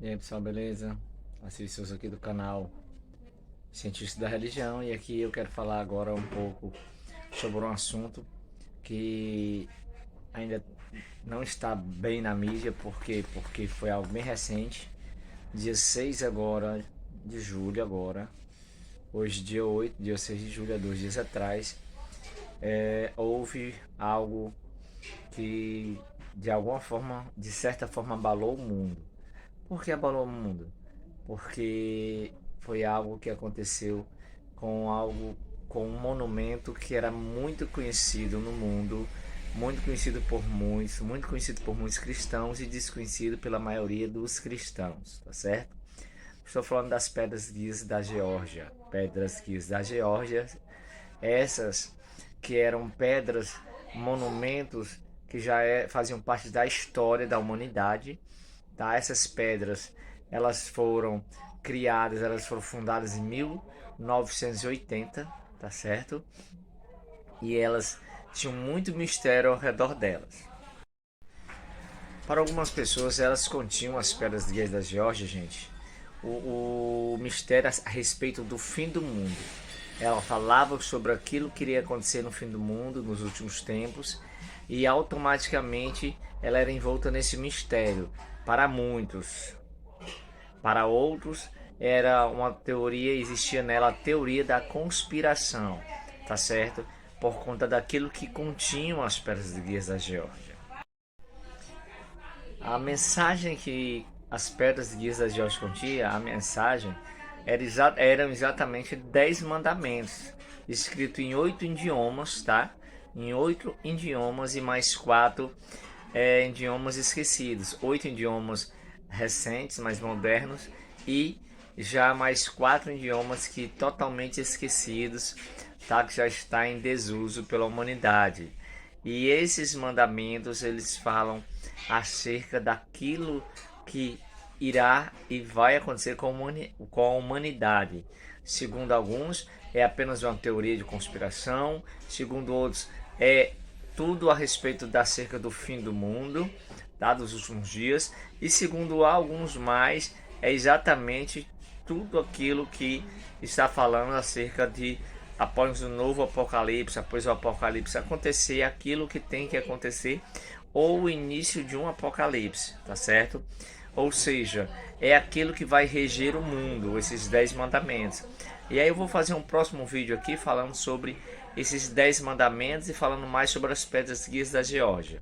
E aí pessoal, beleza? Assistimos aqui do canal Cientista da Religião e aqui eu quero falar agora um pouco sobre um assunto que ainda não está bem na mídia porque foi algo bem recente, dia 6 agora de julho agora, hoje dia 8 dia 6 de julho, há 2 dias atrás, houve algo que de alguma forma, de certa forma abalou o mundo. Por que abalou o mundo? Porque foi algo que aconteceu com um monumento que era muito conhecido no mundo, muito conhecido por muitos cristãos e desconhecido pela maioria dos cristãos, tá certo? Estou falando das pedras guias da Geórgia. Pedras guias da Geórgia, essas que eram pedras, monumentos que faziam parte da história da humanidade, tá? Essas pedras, elas foram criadas, elas foram fundadas em 1980, tá certo? E elas tinham muito mistério ao redor delas. Para algumas pessoas, elas continham as pedras guias da Geórgia, gente, o mistério a respeito do fim do mundo. Ela falava sobre aquilo que iria acontecer no fim do mundo, nos últimos tempos, e automaticamente ela era envolta nesse mistério. Para muitos, para outros, era uma teoria, existia nela a teoria da conspiração, tá certo? Por conta daquilo que continham as pedras guias da Geórgia. A mensagem que as pedras guias da Geórgia continha, a mensagem eram exatamente 10 mandamentos, escrito em 8 idiomas, tá? Em 8 idiomas e mais 4 idiomas esquecidos. 8 idiomas recentes, mais modernos, e já mais 4 idiomas que totalmente esquecidos, tá? Que já está em desuso pela humanidade. E esses mandamentos, eles falam acerca daquilo que irá e vai acontecer com a humanidade. Segundo alguns, é apenas uma teoria de conspiração, segundo outros, é tudo a respeito da acerca do fim do mundo, tá? Dos últimos dias, e segundo alguns mais, é exatamente tudo aquilo que está falando acerca de após o novo apocalipse, após o apocalipse acontecer, aquilo que tem que acontecer, ou o início de um apocalipse, tá certo? Ou seja, é aquilo que vai reger o mundo, esses 10 mandamentos. E aí eu vou fazer um próximo vídeo aqui falando sobre esses 10 mandamentos e falando mais sobre as pedras guias da Geórgia.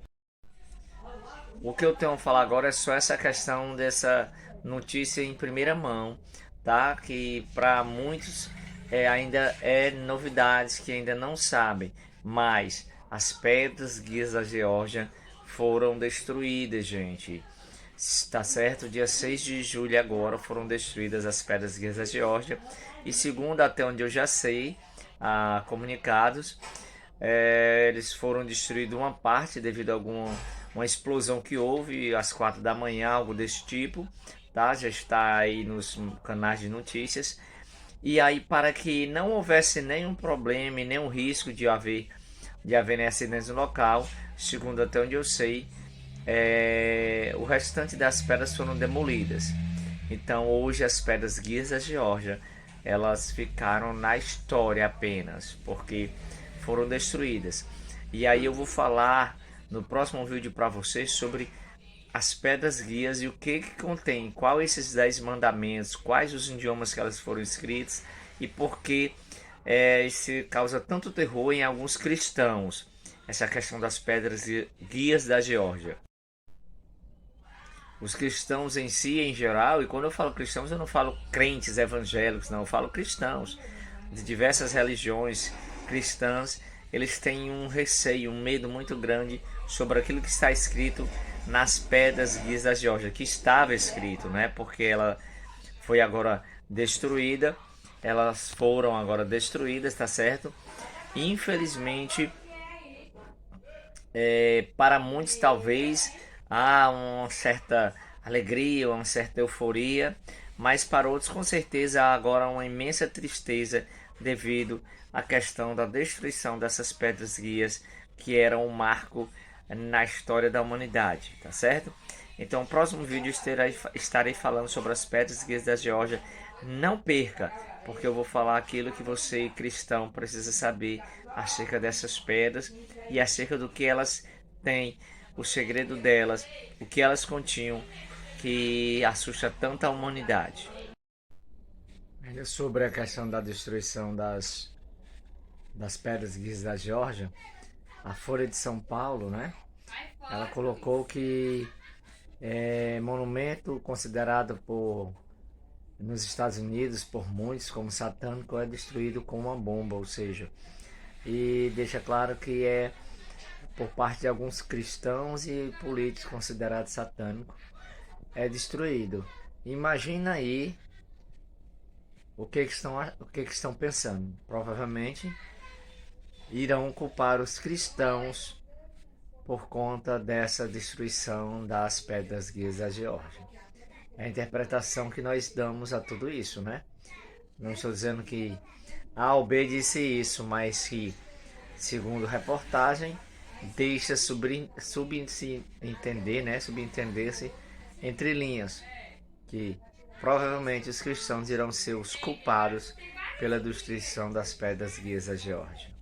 O que eu tenho a falar agora é só essa questão dessa notícia em primeira mão, tá? Que para muitos ainda é novidades que ainda não sabem, mas as pedras guias da Geórgia foram destruídas, gente. Está certo? Dia 6 de julho agora foram destruídas as pedras guias da Geórgia e segundo até onde eu já sei, comunicados, eles foram destruídos uma parte devido a uma explosão que houve às 4 da manhã, algo desse tipo, tá? Já está aí nos canais de notícias. E aí, para que não houvesse nenhum problema e nenhum risco de haver acidentes no local, segundo até onde eu sei, o restante das pedras foram demolidas. Então, hoje as pedras guias da Geórgia, elas ficaram na história apenas, porque foram destruídas. E aí eu vou falar no próximo vídeo para vocês sobre as pedras guias e o que contém, qual esses 10 mandamentos, quais os idiomas que elas foram escritas e por que isso causa tanto terror em alguns cristãos, essa questão das pedras guias da Geórgia. Os cristãos em si, em geral, e quando eu falo cristãos, eu não falo crentes evangélicos, não, eu falo cristãos de diversas religiões cristãs, eles têm um receio, um medo muito grande sobre aquilo que está escrito nas pedras guias da Geórgia, que estava escrito, né? Porque ela foi agora destruída, elas foram agora destruídas, tá certo? E, infelizmente, para muitos talvez há uma certa alegria, uma certa euforia, mas para outros com certeza há agora uma imensa tristeza devido à questão da destruição dessas pedras guias que eram um marco na história da humanidade, tá certo? Então, no próximo vídeo estarei falando sobre as pedras guias da Geórgia. Não perca, porque eu vou falar aquilo que você, cristão, precisa saber acerca dessas pedras e acerca do que elas têm, o segredo delas, o que elas continham, que assusta tanta humanidade. Ainda sobre a questão da destruição das pedras guias da Geórgia, a Folha de São Paulo, né? Ela colocou que é monumento considerado nos Estados Unidos por muitos como satânico é destruído com uma bomba, ou seja, e deixa claro que é por parte de alguns cristãos e políticos considerados satânico é destruído. Imagina aí o que estão pensando. Provavelmente irão culpar os cristãos por conta dessa destruição das pedras guias da Geórgia. É a interpretação que nós damos a tudo isso, né? Não estou dizendo que A ou B disse isso, mas que, segundo reportagem, deixa subentender, né? Subentender-se entre linhas que provavelmente os cristãos irão ser os culpados pela destruição das pedras guias da Geórgia.